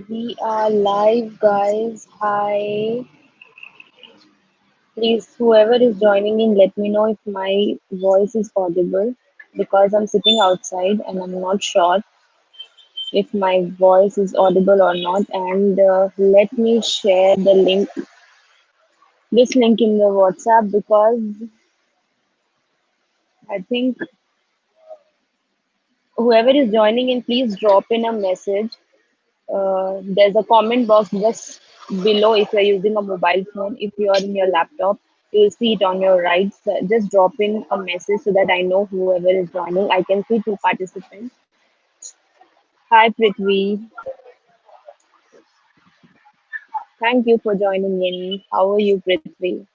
We are live, guys. Hi. Please, whoever is joining in, let me know if my voice is audible because I'm sitting outside and I'm not sure if my voice is audible or not. And let me share this link in the WhatsApp because I think whoever is joining in, please drop in a message. There's a comment box just below if you're using a mobile phone. If you're in your laptop, you'll see it on your right. So just drop in a message so that I know whoever is joining. I can see two participants. Hi, Prithvi. Thank you for joining in. How are you, Prithvi?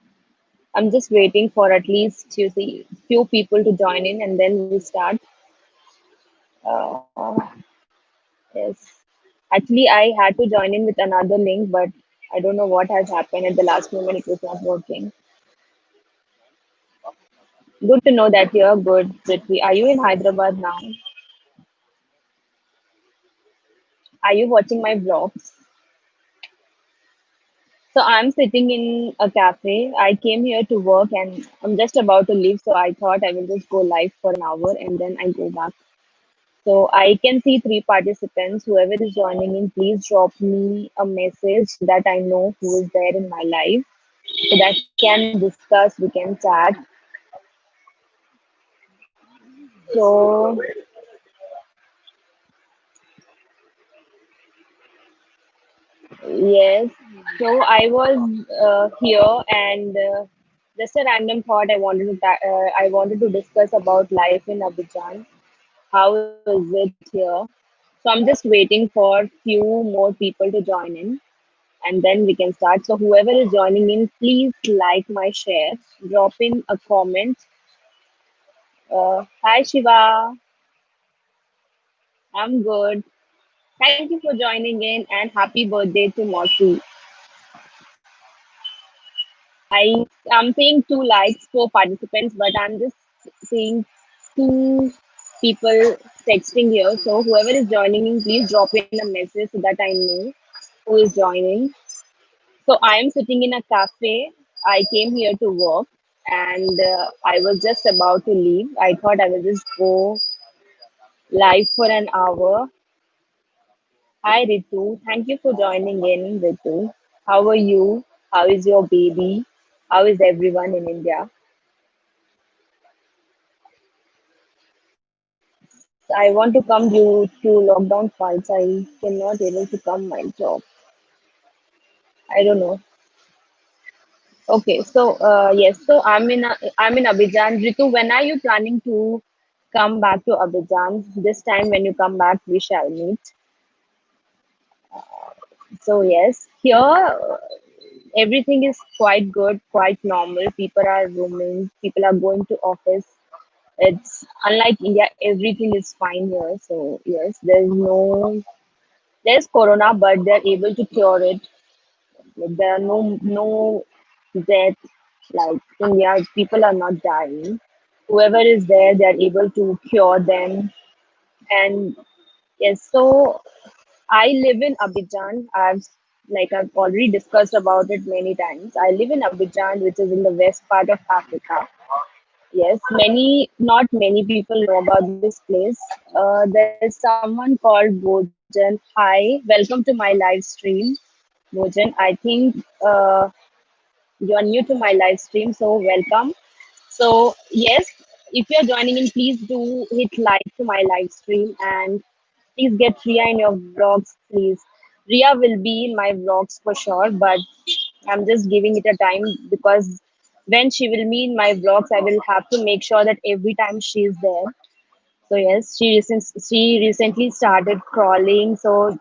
I'm just waiting for at least you see few people to join in, and then we'll start. Uh, yes. Actually, I had to join in with another link, but I don't know what has happened at the last moment. It was not working. Good to know that you're good, Prithvi. Are you in Hyderabad now? Are you watching my vlogs? So I'm sitting in a cafe. I came here to work and I'm just about to leave. So I thought I will just go live for an hour and then I go back. So I can see three participants. Whoever is joining in, please drop me a message that I know who is there in my life so that we can discuss, we can chat. So yes, so I was here and just a random thought I wanted to discuss about life in Abidjan. How is it here? So I'm just waiting for few more people to join in and then we can start. So whoever is joining in, please like my share, drop in a comment. Hi Shiva, I'm good. Thank you for joining in and happy birthday to Mosi. I'm seeing two likes for participants, but I'm just seeing two people texting here. So whoever is joining in, please drop in a message so that I know who is joining. So I am sitting in a cafe. I came here to work, and I was just about to leave. I thought I will just go live for an hour. Hi Ritu, thank you for joining in, Ritu. How are you? How is your baby? How is everyone in India? I want to come due to lockdown fights. I cannot able to come my job. I don't know. Okay, so yes, so I'm in Abidjan. Ritu, when are you planning to come back to Abidjan? This time when you come back, we shall meet. So yes, here everything is quite good, quite normal. People are roaming. People are going to office. It's unlike India. Everything is fine here. So yes, there's corona, but they're able to cure it. Like there are no death like India. People are not dying. Whoever is there, they are able to cure them. And yes, so I live in Abidjan. I've already discussed about it many times. I live in Abidjan, which is in the west part of Africa. Yes, not many people know about this place. There's someone called Bojan. Hi, welcome to my live stream, Bojan. I think you are new to my live stream, so welcome. So, yes, if you're joining in, please do hit like to my live stream and please get Ria in your vlogs, please. Ria will be in my vlogs for sure, but I'm just giving it a time because when she will be in my vlogs, I will have to make sure that every time she is there. So yes, she recently started crawling, so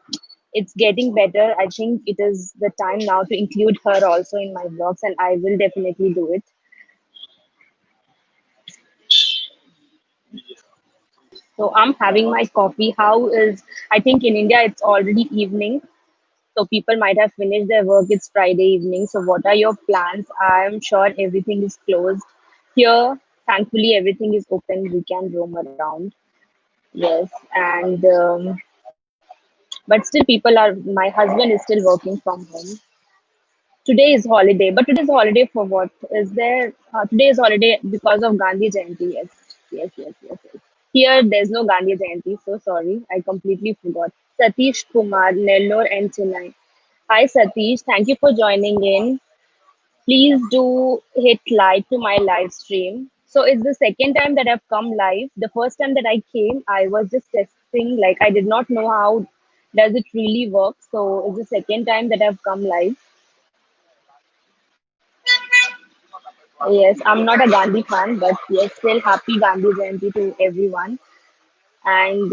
it's getting better. I think it is the time now to include her also in my vlogs, and I will definitely do it. So I'm having my coffee. I think in India it's already evening, so people might have finished their work. It's Friday evening. So what are your plans? I'm sure everything is closed. Here, thankfully, everything is open. We can roam around. Yes, and But still, people are. My husband is still working from home. Today is holiday, but today is holiday for what? Is there? Today is holiday because of Gandhi Jayanti. Yes, yes, yes, yes, yes. Here, there's no Gandhi Jayanti. So sorry, I completely forgot. Satish Kumar, Nellore and Chennai. Hi Satish, thank you for joining in. Please do hit like to my live stream. So it's the second time that I've come live. The first time that I came, I was just testing, like I did not know how does it really work. So it's the second time that I've come live. Yes, I'm not a Gandhi fan, but yes, still happy Gandhi Jayanti to everyone. And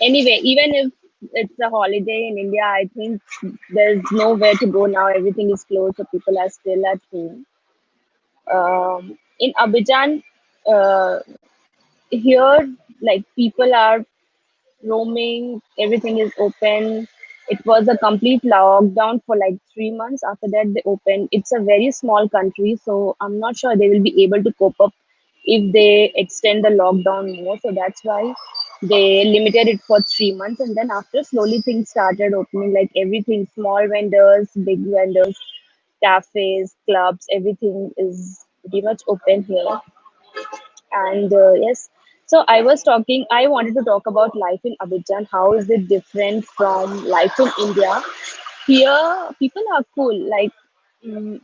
anyway, even if it's a holiday in India, I think there's nowhere to go now. Everything is closed, so people are still at home. In Abidjan, uh, here, like people are roaming, everything is open. It was a complete lockdown for like 3 months. After that, they opened. It's a very small country, so I'm not sure they will be able to cope up if they extend the lockdown more. So that's why they limited it for 3 months, and then after slowly things started opening, like everything, small vendors, big vendors, cafes, clubs, everything is pretty much open here. And yes, so I wanted to talk about life in Abidjan. How is it different from life in India? Here, people are cool. Like, mm,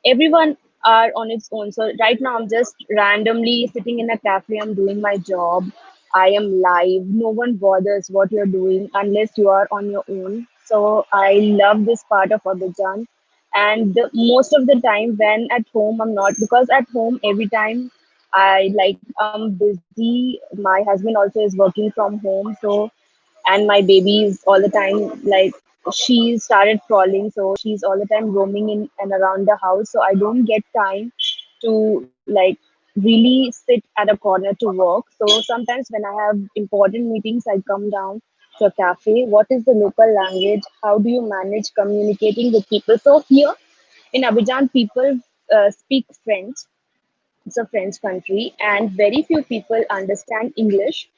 everyone are on its own. So right now I'm just randomly sitting in a cafe, I'm doing my job, I am live, no one bothers what you're doing unless you are on your own. So I love this part of Abidjan. And most of the time when at home, I'm not, because at home every time I'm busy, my husband also is working from home, so and my baby is all the time, like, she started crawling, so she's all the time roaming in and around the house, so I don't get time to like really sit at a corner to work. So sometimes when I have important meetings, I come down to a cafe. What is the local language? How do you manage communicating with people? So here in Abidjan, people speak French. It's a French country, and very few people understand English.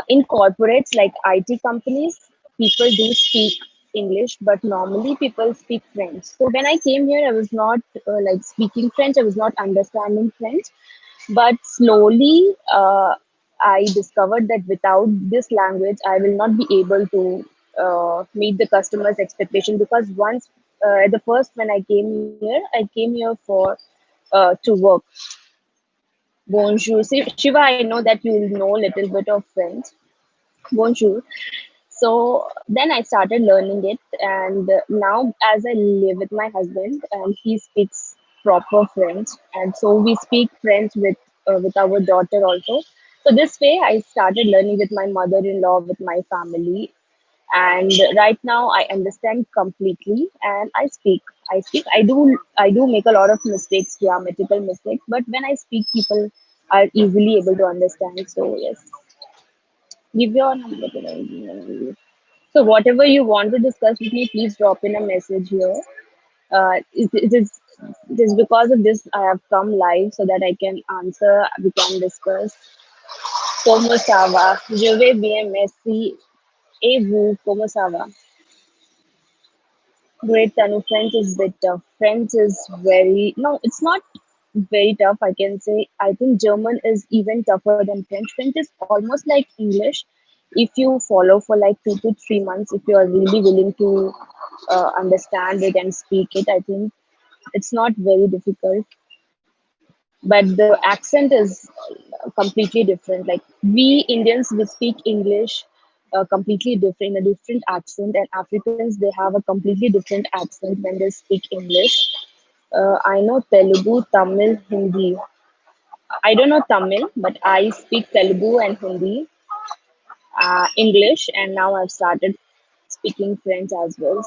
In corporates like IT companies, people do speak English, but normally people speak French. So when I came here, I was not like speaking French, I was not understanding French. But slowly, I discovered that without this language, I will not be able to meet the customer's expectation. Because once, at the first, when I came here for to work. Bonjour. Shiva, I know that you know a little bit of French. Bonjour. So then I started learning it, and now as I live with my husband, and he speaks proper French, and so we speak French with our daughter also. So this way, I started learning with my mother-in-law, with my family, and right now I understand completely, and I speak. I speak. I do make a lot of mistakes, grammatical mistakes, but when I speak, people are easily able to understand. So yes, give your number. So whatever you want to discuss with me, please drop in a message here. It is because of this I have come live so that I can answer. We can discuss. Como ça va? Je vais bien, merci. Et vous, como ça va? Great, Tanu. French is bit tough. French is very, no, it's not very tough. I can say. I think German is even tougher than French. French is almost like English. If you follow for like 2 to 3 months, if you are really willing to understand it and speak it, I think it's not very difficult. But the accent is completely different. Like, we Indians, we speak English completely different, a different accent, and Africans, they have a completely different accent when they speak English. I know Telugu, Tamil, Hindi. I don't know Tamil, but I speak Telugu and Hindi, English, and now I've started speaking French as well.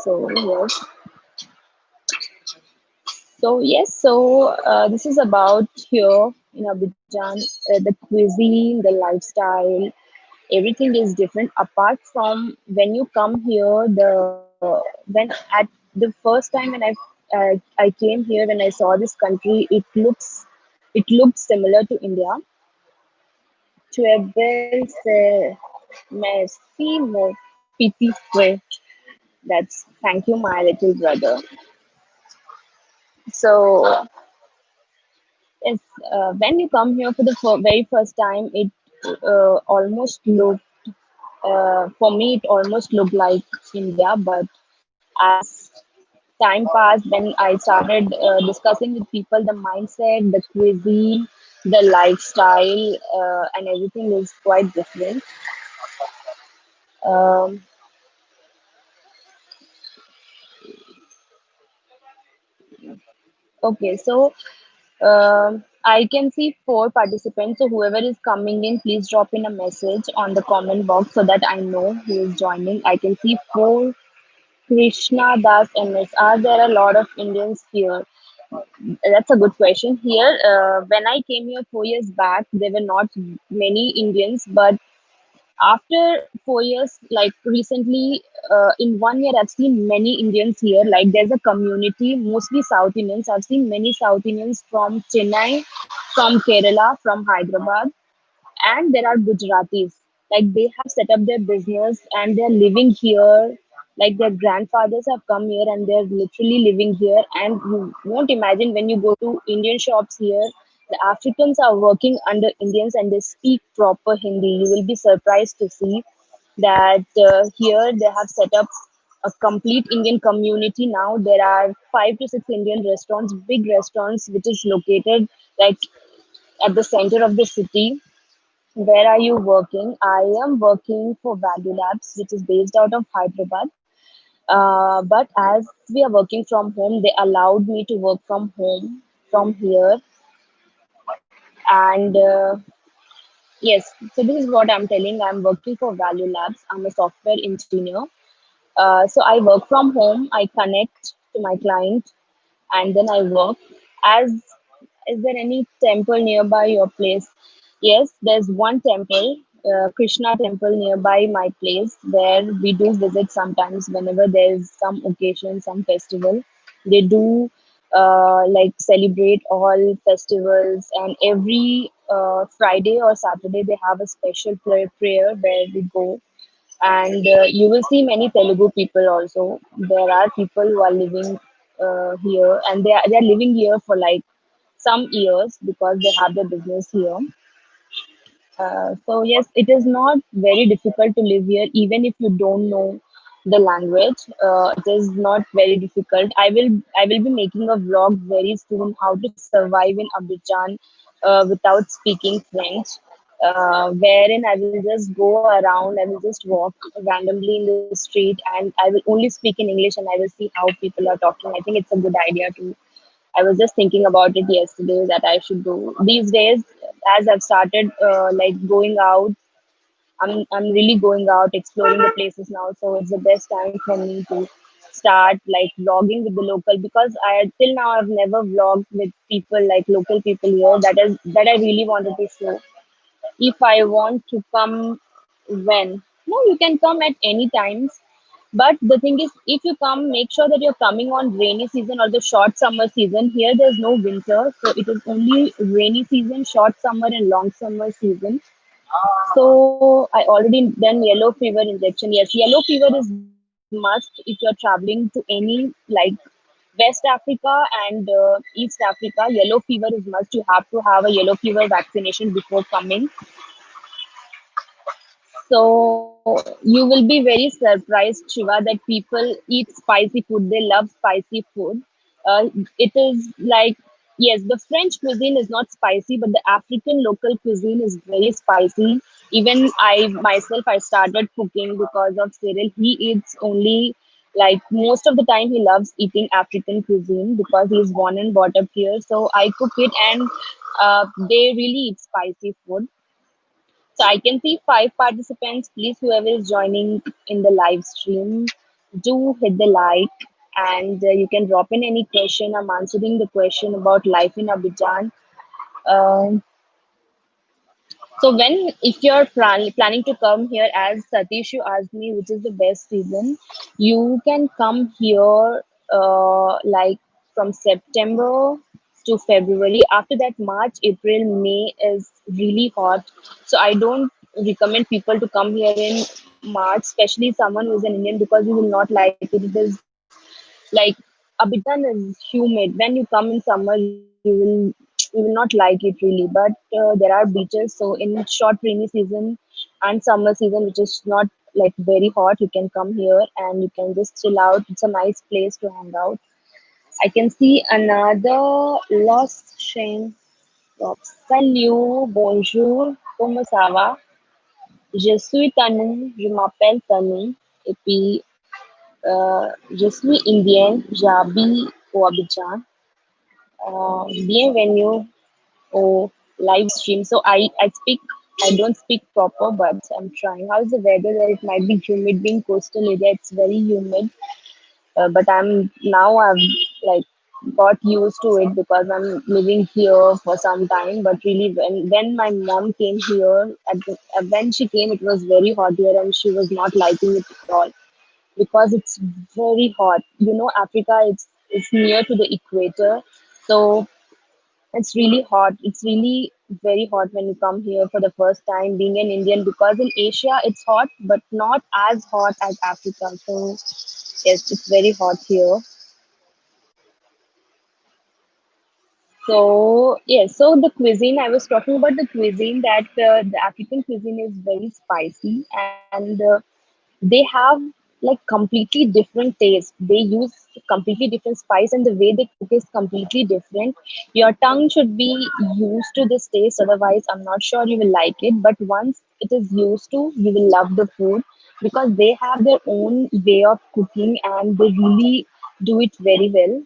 So this is about here in Abidjan, the cuisine, the lifestyle, everything is different. Apart from when you come here, the when at the first time when I came here, when I saw this country, it looked similar to India. Tu es belle, c'est. Merci, mon petit frère. That's thank you, my little brother. So, yes, when you come here for the very first time, it almost looked, for me, it almost looked like India. But as time passed, when I started discussing with people, the mindset, the cuisine, the lifestyle, and everything is quite different. Um, okay, so I can see four participants. So whoever is coming in, please drop in a message on the comment box so that I know who is joining. I can see four. Krishna Das MS. Are there a lot of Indians here? That's a good question. Here, when I came here 4 years back, there were not many Indians, but after 4 years, like recently, in 1 year, I've seen many Indians here. Like there's a community, mostly South Indians. I've seen many South Indians from Chennai, from Kerala, from Hyderabad, and there are Gujaratis. Like they have set up their business and they're living here. Like their grandfathers have come here and they're literally living here. And you won't imagine when you go to Indian shops here, the Africans are working under Indians and they speak proper Hindi. You will be surprised to see that here they have set up a complete Indian community now. There are 5 to 6 Indian restaurants, big restaurants, which is located like at the center of the city. Where are you working? I am working for Value Labs, which is based out of Hyderabad. But as we are working from home, they allowed me to work from home from here. And yes, so this is what I'm telling. I'm working for Value Labs. I'm a software engineer. So I work from home. I connect to my client, and then I work. As is there any temple nearby your place? Yes, there's one temple, Krishna temple nearby my place where we do visit sometimes whenever there's some occasion, some festival. They do like celebrate all festivals, and every Friday or Saturday they have a special prayer where we go, and you will see many Telugu people also. There are people who are living here, and they are living here for like some years because they have their business here. So yes, it is not very difficult to live here, even if you don't know the language. It is not very difficult. I will be making a vlog very soon how to survive in Abidjan without speaking French. Wherein I will just go around, I will just walk randomly in the street, and I will only speak in English, and I will see how people are talking. I think it's a good idea too. I was just thinking about it yesterday that I should do. These days, as I've started like going out, I'm really going out, exploring the places now. So it's the best time for me to start like vlogging with the local, because I till now I've never vlogged with people like local people here. That I really wanted to show. If I want to come, when? No, you can come at any times. But the thing is, if you come, make sure that you're coming on rainy season or the short summer season. Here, there's no winter, so it is only rainy season, short summer, and long summer season. So I already done yellow fever injection. Yes, yellow fever is must if you're traveling to any like West Africa and East Africa. Yellow fever is must. You have to have a yellow fever vaccination before coming. So you will be very surprised, Shiva, that people eat spicy food. They love spicy food. It is like, yes, the French cuisine is not spicy, but the African local cuisine is very spicy. Even I myself, I started cooking because of Cyril. He eats only like most of the time he loves eating African cuisine because he's born and brought up here. So I cook it, and they really eat spicy food. So I can see five participants. Please, whoever is joining in the live stream, do hit the like, and you can drop in any question. I'm answering the question about life in Abidjan. Um, so when, if you're planning to come here, as Satish you asked me, which is the best season, you can come here like from September to February. After that, March, April, May is really hot. So I don't recommend people to come here in March, especially someone who's an Indian, because you will not like it. It is like Abidjan is humid. When you come in summer, you will not like it really. But there are beaches. So in short rainy season and summer season, which is not like very hot, you can come here and you can just chill out. It's a nice place to hang out. I can see another Lost Shane. Salut, bonjour, comment ça va? Je suis Tanu, je m'appelle Tanu, et puis je suis indienne, j'habite au Abidjan. Bienvenue au live stream. So I don't speak proper, but I'm trying. How's the weather there? It might be humid, being coastal area, it's very humid. But I've like got used to it because I'm living here for some time. But really, when my mom came here, when she came, it was very hot here, and she was not liking it at all because it's very hot. You know, Africa it's near to the equator, so it's really hot. It's really very hot when you come here for the first time being an Indian, because in Asia it's hot, but not as hot as Africa. So yes, it's very hot here. So yes, so the cuisine I was talking about, the cuisine that the African cuisine is very spicy, and they have like completely different taste. They use completely different spice, and the way they cook is completely different. Your tongue should be used to this taste, otherwise I'm not sure you will like it. But once it is used to, you will love the food, because they have their own way of cooking and they really do it very well.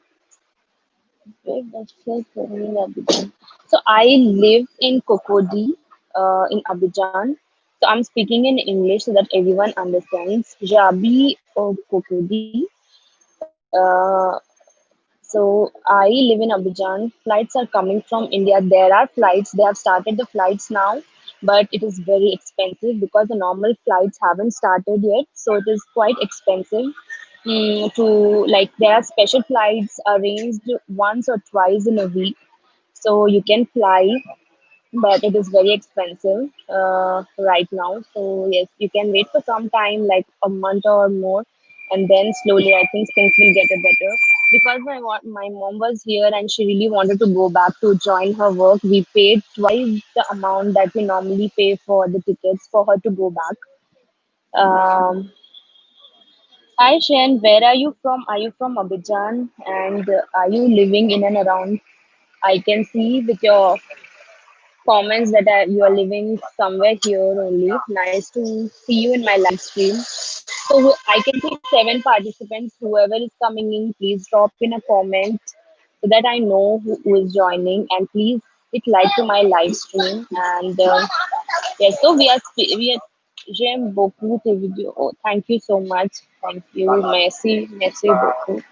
Wait, that's like in Abidjan. So I live in Cocody, in Abidjan. So I'm speaking in English so that everyone understands. Jabi or Cocody. Uh, so I live in Abidjan. Flights are coming from India. There are flights. They have started the flights now, but it is very expensive because the normal flights haven't started yet. So it is quite expensive. To like there are special flights arranged once or twice in a week, so you can fly, but it is very expensive right now. So yes, you can wait for some time, like a month or more, and then slowly I think things will get a better. Because my mom was here and she really wanted to go back to join her work. We paid twice the amount that we normally pay for the tickets for her to go back. Hi Shen, where are you from? Are you from Abidjan? And are you living in and around? I can see with your comments that you are living somewhere here only. Nice to see you in my live stream. So I can see 7 participants. Whoever is coming in, please drop in a comment so that I know who is joining. And please hit like to my live stream. And yes, so we are. J'aime beaucoup tes vidéos. Oh, thank you so much. Thank you. Merci beaucoup.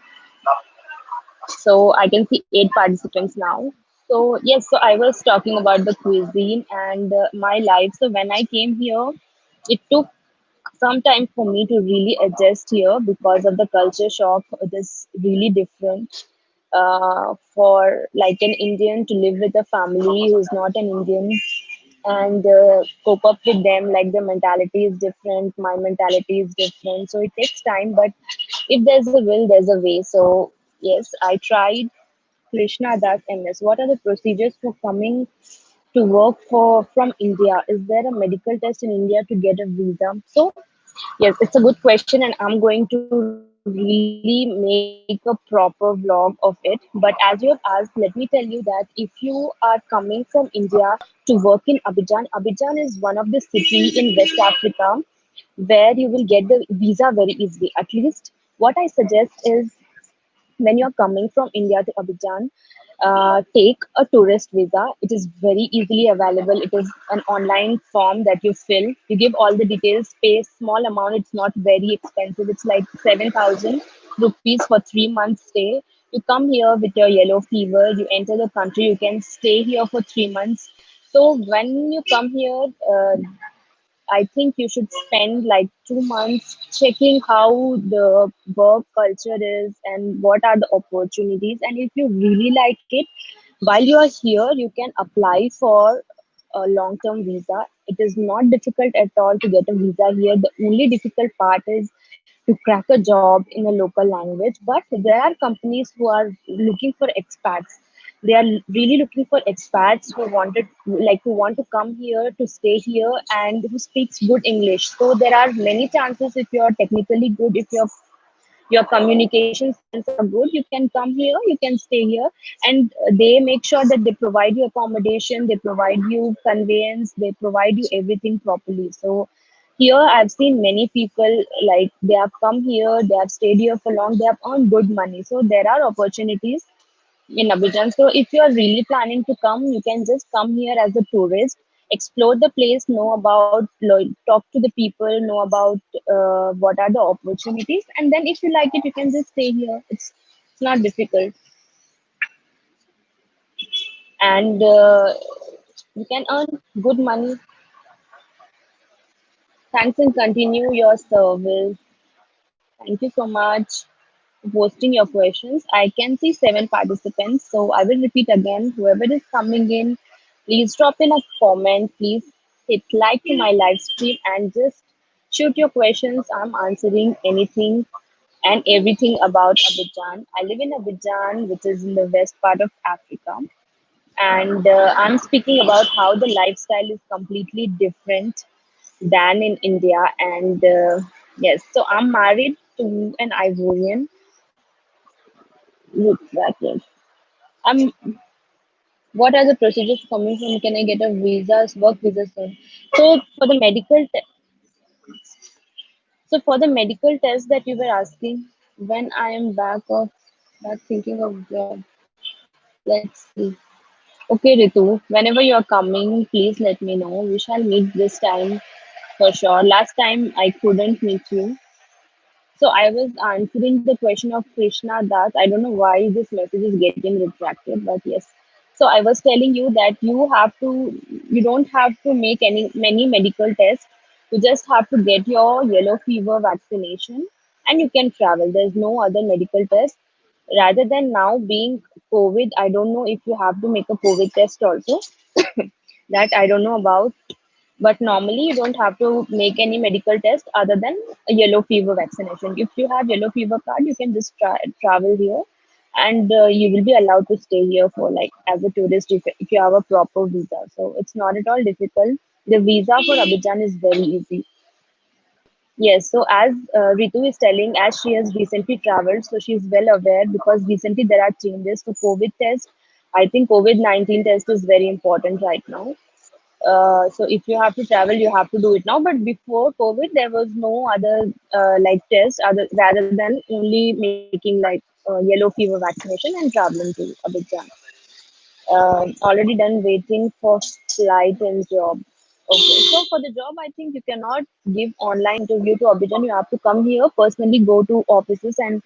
So I can see 8 participants now. So yes, so I was talking about the cuisine and my life. So when I came here, it took some time for me to really adjust here because of the culture shock. It is really different for like an Indian to live with a family who's not an Indian and cope up with them. Like the mentality is different, my mentality is different. So it takes time, but if there's a will, there's a way. So yes, I tried. Krishna Das MS. What are the procedures for coming to work for from India? Is there a medical test in India to get a visa? So yes, it's a good question, and I'm going to really make a proper vlog of it. But as you have asked, let me tell you that if you are coming from India to work in Abidjan, Abidjan is one of the city in West Africa where you will get the visa very easily. At least what I suggest is when you're coming from India to Abidjan, take a tourist visa. It is very easily available. It is an online form that you fill. You give all the details, pay a small amount. It's not very expensive. It's like 7,000 rupees for 3 months stay. You come here with your yellow fever. You enter the country. You can stay here for 3 months. So when you come here, I think you should spend like 2 months checking how the work culture is and what are the opportunities. And if you really like it, while you are here, you can apply for a long term visa. It is not difficult at all to get a visa here. The only difficult part is to crack a job in a local language. But there are companies who are looking for expats. They are really looking for expats who who want to come here to stay here and who speaks good English. So there are many chances, if you are technically good, if your communication skills are good, you can come here, you can stay here. And they make sure that they provide you accommodation, they provide you conveyance, they provide you everything properly. So here I've seen many people, like, they have come here, they have stayed here for long, they have earned good money. So there are opportunities in Abidjan. So if you are really planning to come, you can just come here as a tourist, explore the place, know about, talk to the people, know about what are the opportunities, and then if you like it, you can just stay here. It's not difficult, and you can earn good money. Thanks and continue your service. Thank you so much for posting your questions. I can see 7 participants, so I will repeat again. Whoever is coming in, please drop in a comment. Please hit like to my live stream and just shoot your questions. I'm answering anything and everything about Abidjan. I live in Abidjan, which is in the west part of Africa, and I'm speaking about how the lifestyle is completely different than in India. And yes, so I'm married to an Ivorian. Exactly. Um, what are the procedures coming from? Can I get a visa, work visa soon? So for the medical test that you were asking, when I am back thinking of job, let's see. Okay, Ritu, whenever you're coming, please let me know. We shall meet this time for sure. Last time I couldn't meet you. So I was answering the question of Krishna Das. I don't know why this message is getting retracted, but yes. So I was telling you that you don't have to make many medical tests. You just have to get your yellow fever vaccination and you can travel. There's no other medical test. Rather than now being COVID, I don't know if you have to make a COVID test also. That I don't know about, but normally you don't have to make any medical test other than a yellow fever vaccination. If you have yellow fever card, you can just travel here, and you will be allowed to stay here for, like, as a tourist, if you have a proper visa. So it's not at all difficult. The visa for Abidjan is very easy. Yes, so as Ritu is telling, as she has recently traveled, so she's well aware, because recently there are changes to COVID test. I think COVID-19 test is very important right now. So if you have to travel, you have to do it now. But before COVID, there was no other like test other rather than only making, like, yellow fever vaccination and traveling to Abidjan. Already done waiting for flight and job. Okay, so for the job, I think you cannot give online interview to Abidjan. You have to come here personally, go to offices and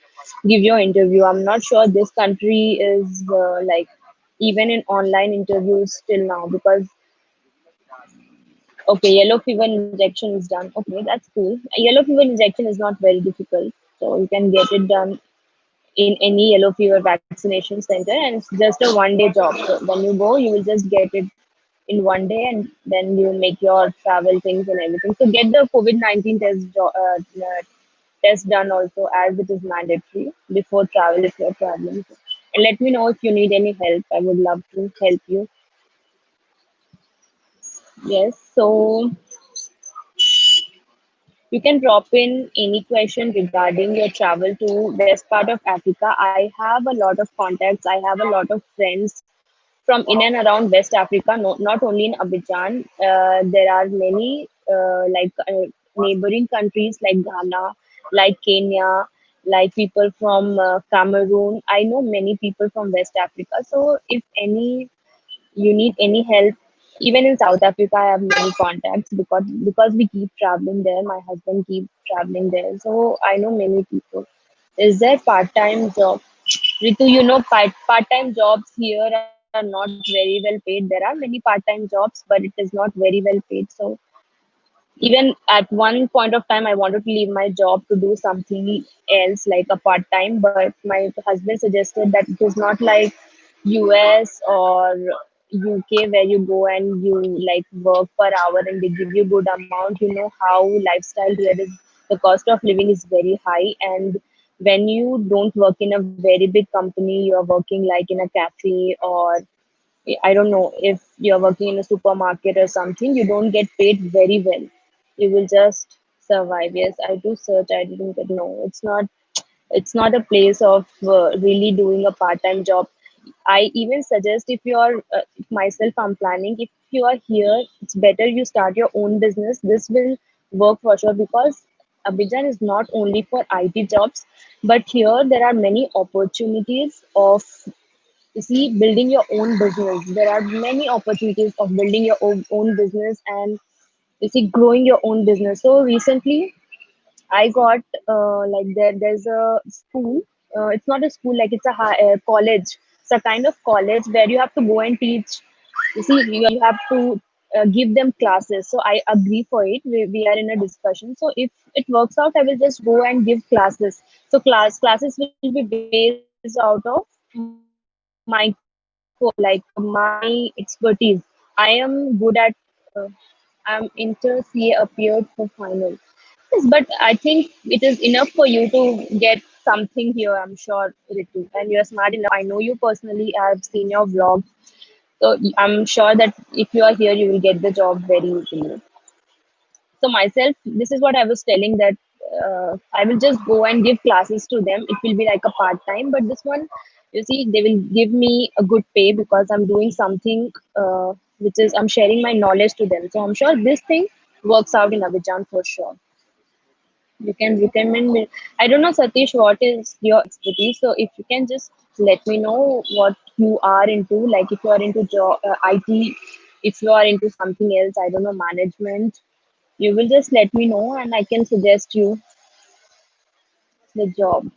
give your interview. I'm not sure this country is like even in online interviews till now, because okay, yellow fever injection is done. Okay, that's cool. A yellow fever injection is not very difficult, so you can get it done in any yellow fever vaccination center, and it's just a 1 day job. So when you go, you will just get it in 1 day, and then you make your travel things and everything. So get the COVID-19 test done also, as it is mandatory before travel if you're traveling. And let me know if you need any help. I would love to help you. Yes. So you can drop in any question regarding your travel to west part of Africa. I have a lot of contacts. I have a lot of friends from in and around West Africa, not only in Abidjan. There are many neighboring countries like Ghana, like Kenya, like people from Cameroon. I know many people from West Africa. So if any you need any help, even in South Africa, I have many contacts, because we keep traveling there. My husband keeps traveling there, so I know many people. Is there part-time job? Ritu, part-time jobs here are not very well paid. There are many part-time jobs, but it is not very well paid. So even at one point of time, I wanted to leave my job to do something else, like a part-time, but my husband suggested that it is not like US or UK where you go and you like work per hour and they give you good amount, you know how lifestyle here is. The cost of living is very high, and when you don't work in a very big company, you are working like in a cafe, or I don't know, if you're working in a supermarket or something, you don't get paid very well. You will just survive. Yes, I do search. I didn't get, no. It's not a place of really doing a part-time job. I even suggest, if you are myself, I'm planning, if you are here, it's better you start your own business. This will work for sure, because Abidjan is not only for IT jobs, but here there are many opportunities of, you see, building your own business. There are many opportunities of building your own business, and you see, growing your own business. So recently I got there's a school. It's not a school, like it's a college. It's a kind of college where you have to go and teach. You see, you have to give them classes. So I agree for it. We are in a discussion. So if it works out, I will just go and give classes. So classes will be based out of micro, like my expertise. I am good at. Uh, I'm inter CA appeared for final. Yes, but I think it is enough for you to get something here, I'm sure, Ritu. And you're smart enough. I know you personally. I've seen your vlog. So I'm sure that if you are here, you will get the job very easily. So myself, this is what I was telling, that I will just go and give classes to them. It will be like a part time, but this one, you see, they will give me a good pay because I'm doing something which is, I'm sharing my knowledge to them. So I'm sure this thing works out in Abidjan for sure. You can recommend me. I don't know, Satish, what is your expertise? So if you can just let me know what you are into, like if you are into IT, if you are into something else, I don't know, management, you will just let me know and I can suggest you the job.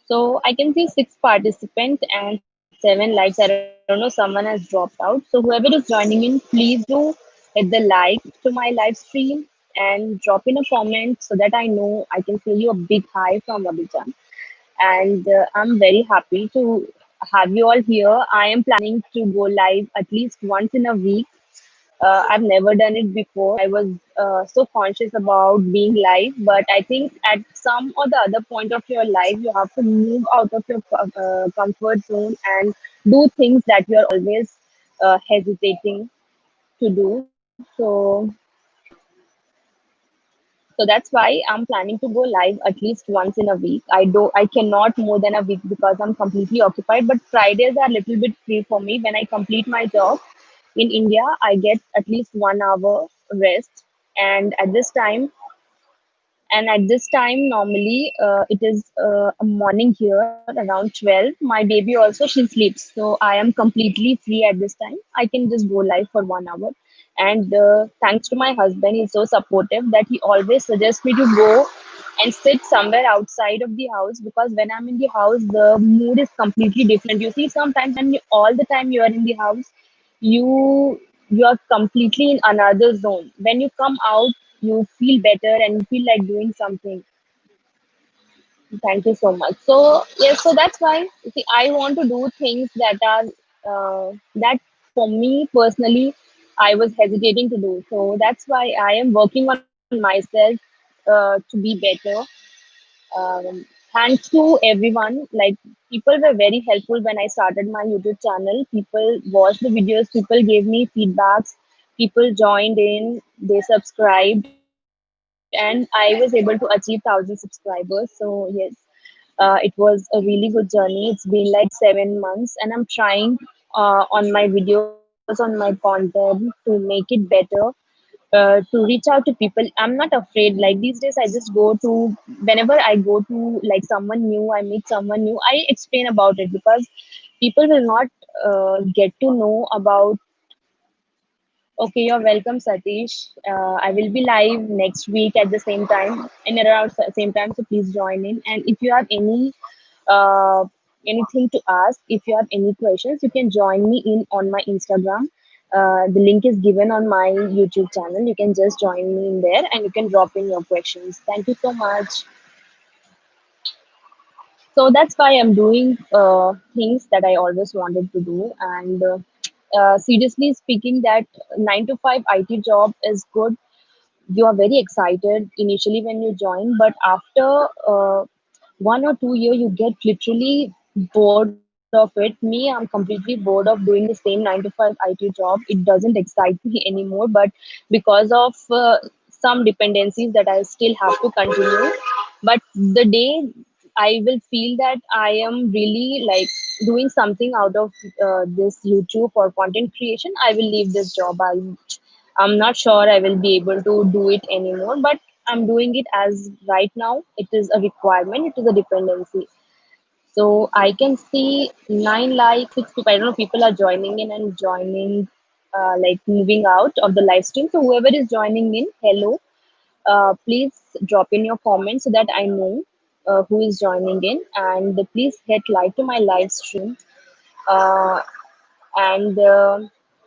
So I can see 6 participants and 7 likes. I don't know, someone has dropped out. So whoever is joining in, please do hit the like to my live stream and drop in a comment so that I know I can send you a big hi from Abidjan. And I'm very happy to have you all here. I am planning to go live at least once in a week. I've never done it before. I was so conscious about being live, but I think at some or the other point of your life, you have to move out of your comfort zone and do things that you are always hesitating to do. So that's why I'm planning to go live at least once in a week. I cannot more than a week because I'm completely occupied. But Fridays are a little bit free for me. When I complete my job in India, I get at least 1 hour rest. And at this time, normally it is a morning here around 12. My baby also, she sleeps. So I am completely free at this time. I can just go live for 1 hour. And thanks to my husband, he's so supportive that he always suggests me to go and sit somewhere outside of the house, because when I'm in the house, the mood is completely different. You see, sometimes when all the time you are in the house, you are completely in another zone. When you come out, you feel better and you feel like doing something. Thank you so much. So yes, so that's why, you see, I want to do things that are that for me personally I was hesitating to do. So that's why I am working on myself to be better. Thanks to everyone. Like, people were very helpful when I started my YouTube channel. People watched the videos. People gave me feedbacks. People joined in. They subscribed, and I was able to achieve 1,000 subscribers. So yes, it was a really good journey. It's been like 7 months, and I'm trying on my videos, on my content, to make it better, to reach out to people. I'm not afraid. Like, these days, I just go to, whenever I go to like someone new, I meet someone new, I explain about it, because people will not get to know about. Okay, you're welcome, Satish. I will be live next week at the same time, and around same time. So please join in. And if you have uh, anything to ask, if you have any questions, you can join me in on my Instagram. The link is given on my YouTube channel. You can just join me in there, and you can drop in your questions. Thank you so much. So that's why I'm doing things that I always wanted to do. And seriously speaking, that 9 to 5 IT job is good. You are very excited initially when you join, but after 1 or 2 year, you get literally bored of it. Me, I'm completely bored of doing the same 9 to 5 IT job. It doesn't excite me anymore, but because of some dependencies that I still have to continue. But the day I will feel that I am really like doing something out of this YouTube or content creation, I will leave this job. I'm not sure I will be able to do it anymore, but I'm doing it as right now. It is a requirement, it is a dependency. So I can see 9 likes, 6 people. I don't know, people are joining in and joining, like moving out of the live stream. So whoever is joining in, hello. Please drop in your comments so that I know who is joining in, and please hit like to my live stream. Uh, and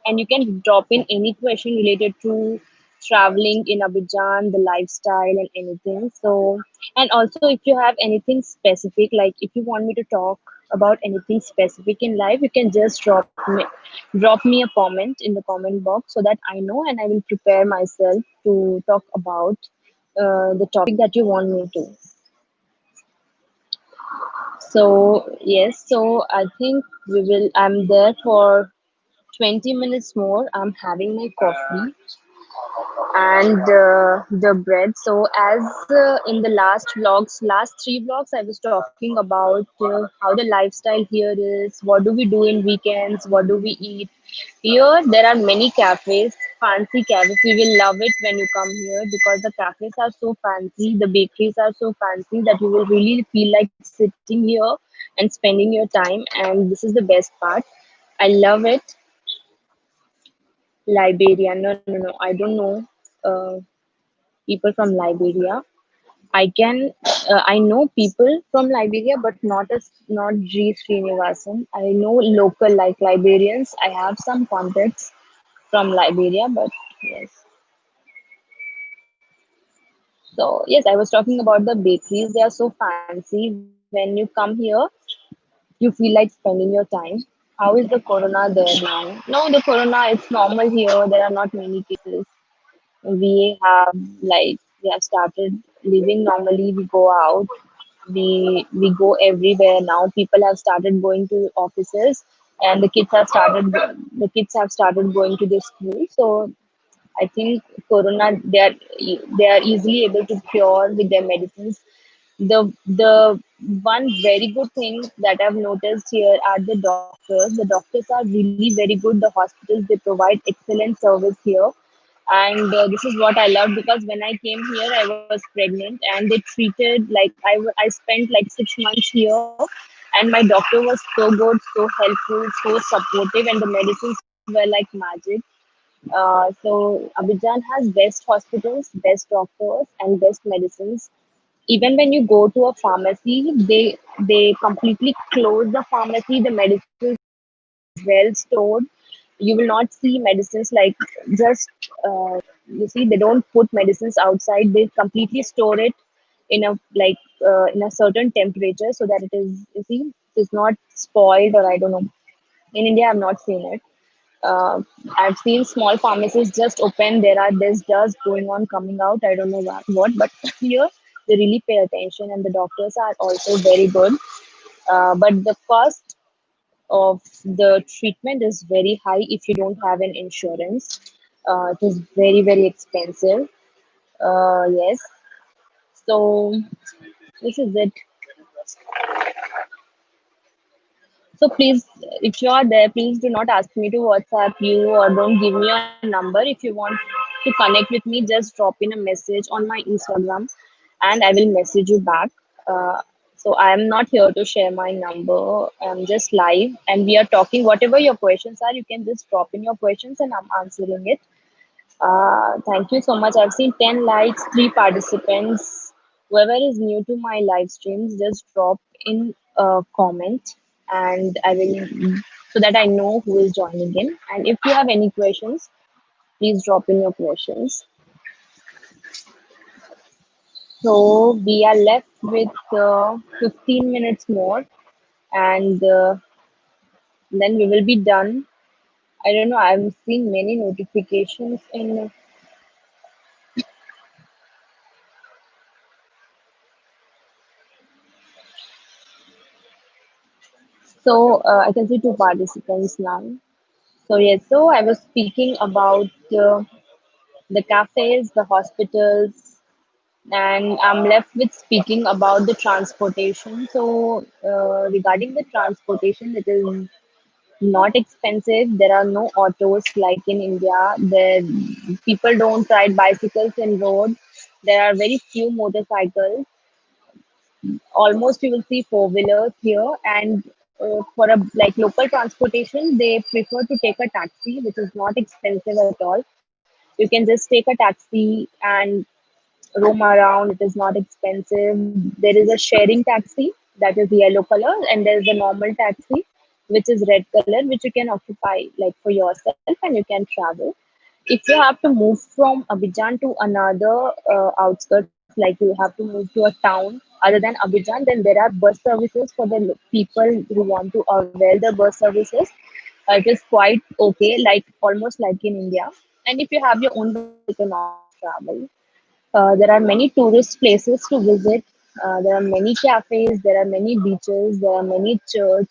and you can drop in any question related to traveling in Abidjan, the lifestyle, and anything. So, and also if you have anything specific, like if you want me to talk about anything specific in life, you can just drop me a comment in the comment box so that I know and I will prepare myself to talk about the topic that you want me to. So yes, so I think we will. I'm there for 20 minutes more. I'm having my coffee and the bread. So, as in the last 3 vlogs, I was talking about how the lifestyle here is, what do we do in weekends, what do we eat. Here, there are many cafes, fancy cafes. We will love it when you come here because the cafes are so fancy, the bakeries are so fancy that you will really feel like sitting here and spending your time. And this is the best part. I love it. Liberia. No, no, no. I don't know uh, people from Liberia. I know people from Liberia, but not G Srinivasan. I know local like Liberians. I have some contacts from Liberia, but yes. So yes, I was talking about the bakeries. They are so fancy. When you come here, you feel like spending your time. How is the corona there now? No, the corona, it's normal here. There are not many cases. We have started living normally. We go out, we go everywhere now. People have started going to offices, and the kids have started going to the school. So I think corona, they are easily able to cure with their medicines. The one very good thing that I've noticed here are the doctors. The doctors are really very good. The hospitals, they provide excellent service here. And this is what I love, because when I came here I was pregnant, and they treated like I spent like 6 months here, and my doctor was so good, so helpful, so supportive, and the medicines were like magic. So Abidjan has best hospitals, best doctors, and best medicines. Even when you go to a pharmacy, they completely close the pharmacy. The medicines are well stored. You will not see medicines like just you see, they don't put medicines outside. They completely store it in a in a certain temperature so that it is, you see, it is not spoiled, or I don't know. In India, I've not seen it. uh, I've seen small pharmacies just open. There's dust going on, coming out. I don't know what, but here they really pay attention, and the doctors are also very good. But the cost of the treatment is very high if you don't have an insurance. It is very expensive. Yes. So this is it. So please, if you are there, please do not ask me to WhatsApp you, or don't give me your number. If you want to connect with me, just drop in a message on my Instagram, and I will message you back. Uh, so I am not here to share my number. I'm just live, and we are talking. Whatever your questions are, you can just drop in your questions, and I'm answering it. Thank you so much. I've seen 10 likes, 3 participants. Whoever is new to my live streams, just drop in a comment, and I will, so that I know who is joining in. And if you have any questions, please drop in your questions. So we are left with 15 minutes more, and then we will be done. I don't know. I'm seeing many notifications in. So I can see two participants now. So yes, so I was speaking about the cafes, the hospitals, and I'm left with speaking about the transportation. So regarding the transportation, it is not expensive. There are no autos like in India. There people don't ride bicycles in road. There are very few motorcycles. Almost you will see four wheelers here, and for a like local transportation, they prefer to take a taxi, which is not expensive at all. You can just take a taxi and roam around. It is not expensive. There is a sharing taxi that is yellow color, and there is a normal taxi which is red color, which you can occupy like for yourself and you can travel. If you have to move from Abidjan to another outskirts, like you have to move to a town other than Abidjan, then there are bus services for the people who want to avail the bus services. It is quite okay, like almost like in India. And if you have your own vehicle, you can also travel. There are many tourist places to visit. There are many cafes, there are many beaches, there are many church,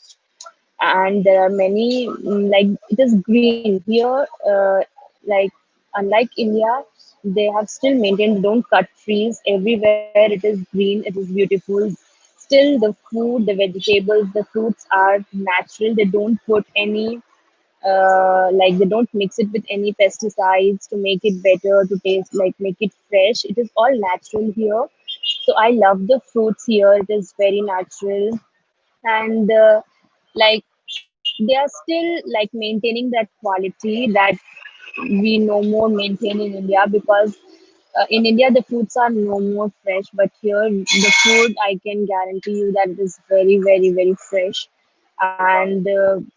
and there are many like it is green here. Like unlike India, they have still maintained. They don't cut trees everywhere. It is green. It is beautiful. Still, the food, the vegetables, the fruits are natural. They don't put any like they don't mix it with any pesticides to make it better to taste, like make it fresh. It is all natural here. So I love the fruits here. It is very natural, and like they are still like maintaining that quality that we no more maintain in India, because in India the fruits are no more fresh, but here the food, I can guarantee you that it is very, very, very fresh. And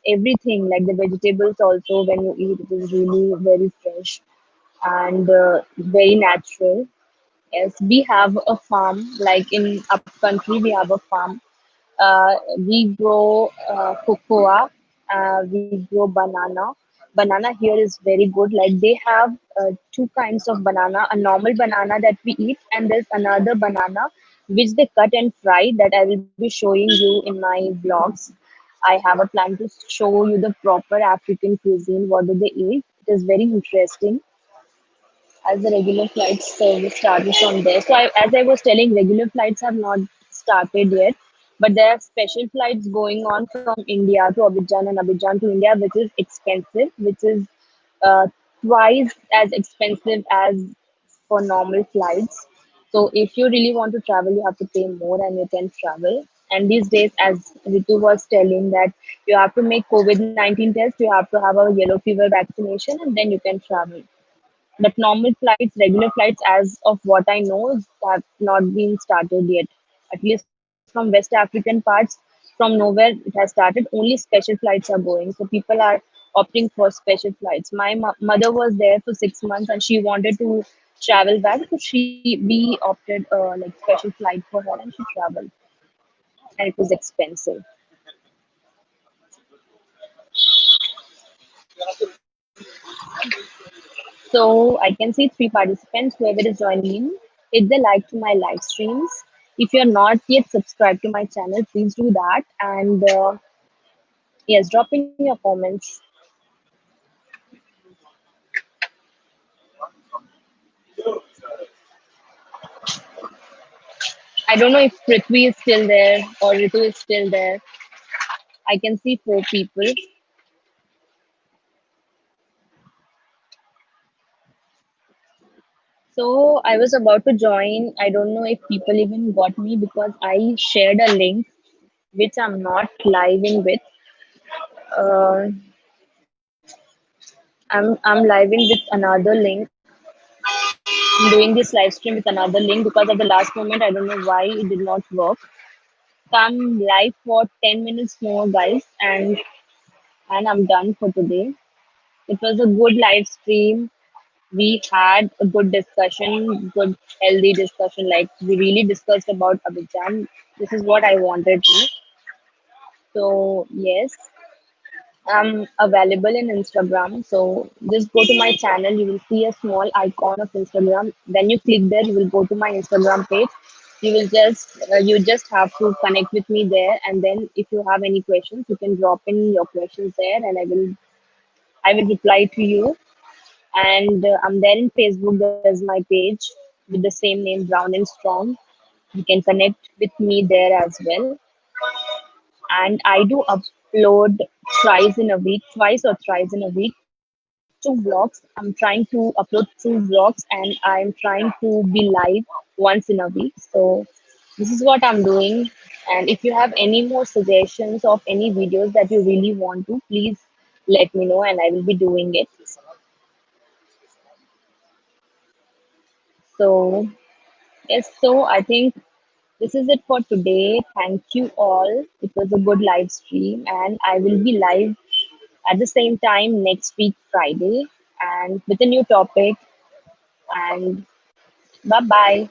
everything like the vegetables also, when you eat, it is really very fresh and very natural. Yes, we have a farm. Like in up country, we have a farm. We grow cocoa. We grow banana. Banana here is very good. Like they have two kinds of banana: a normal banana that we eat, and there's another banana which they cut and fry. That I will be showing you in my vlogs. I have a plan to show you the proper African cuisine. What do they eat? It is very interesting, as the regular flights service started from there. So, as I was telling, regular flights have not started yet, but there are special flights going on from India to Abidjan and Abidjan to India, which is expensive, which is uh, twice as expensive as for normal flights. So, if you really want to travel, you have to pay more and you can travel. And these days, as Ritu was telling, that you have to make COVID-19 test, you have to have a yellow fever vaccination, and then you can travel. But normal flights, regular flights, as of what I know, have not been started yet. At least from West African parts, from nowhere it has started. Only special flights are going. So people are opting for special flights. My mother was there for 6 months and she wanted to travel back. So we opted like special flight for her and she traveled. And it was expensive. So I can see three participants, whoever is joining in. Hit the like to my live streams. If you're not yet subscribed to my channel, please do that. And yes, drop in your comments. I don't know if Prithvi is still there or Ritu is still there. I can see four people. So I was about to join. I don't know if people even got me because I shared a link which I'm not live in with. Uh, I'm live in with another link. I'm doing this live stream with another link because at the last moment I don't know why it did not work. So I'm live for 10 minutes more, guys, and I'm done for today. It was a good live stream. We had a good discussion, good healthy discussion. Like we really discussed about Abidjan. This is what I wanted to. So yes, I'm available in Instagram. So just go to my channel. You will see a small icon of Instagram. When you click there, you will go to my Instagram page. You just have to connect with me there. And then if you have any questions, you can drop in your questions there, and I will reply to you. And I'm there in Facebook. There's my page with the same name, Brown and Strong. You can connect with me there as well. And I do upload twice in a week, twice or thrice in a week, two vlogs. I'm trying to upload two vlogs, and I'm trying to be live once in a week. So this is what I'm doing. And if you have any more suggestions of any videos that you really want to, please let me know, and I will be doing it. So yes, so I think this is it for today. Thank you all. It was a good live stream, and I will be live at the same time next week, Friday, and with a new topic. And bye bye.